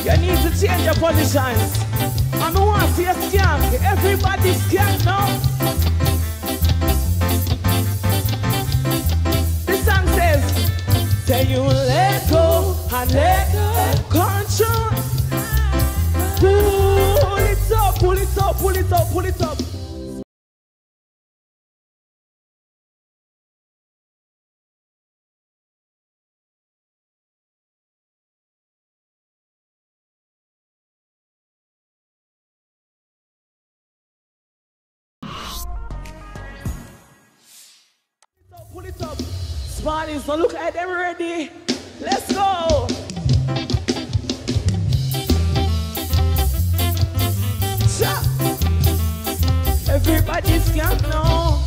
You need to change your positions. I don't want to see a skank. Everybody skank now. This song says, tell you let go and let control. Pull it up, pull it up, pull it up, pull it up. Pull it up. Spanish, so look at them ready. Let's go. Cha. Everybody's camp now.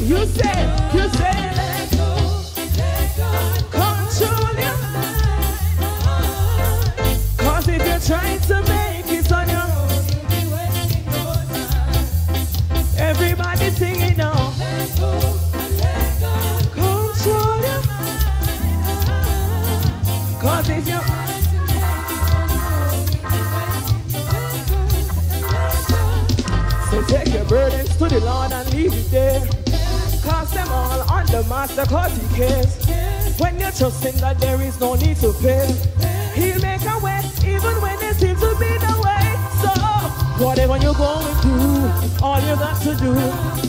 You say, let go, control your mind. Cause if you're trying to make it on your own, everybody singing now. Let go, control your mind. Cause if you so take your burdens to the Lord and leave it there. Cast them all on the Master cause He cares. When you're trusting that there is no need to pay, He'll make a way even when there seems to be no way. So whatever you're going through, all you got to do,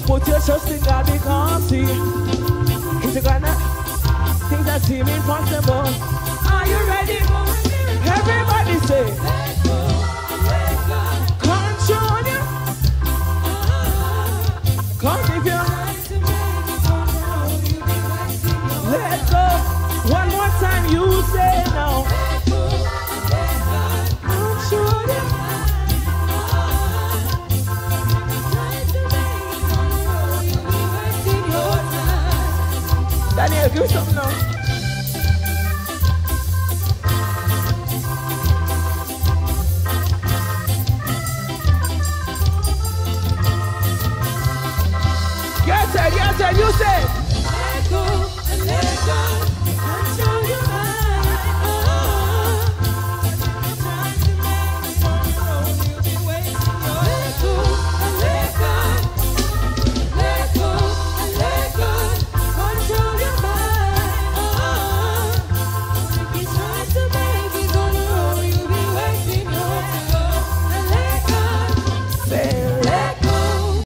put your trust in God because He's gonna things that seem impossible. Are you ready? Everybody say, let go, control you. Cause if you let go, one more time you say now. Control you. Daniel, give me something now. Yes, sir, you say. Let go and let go.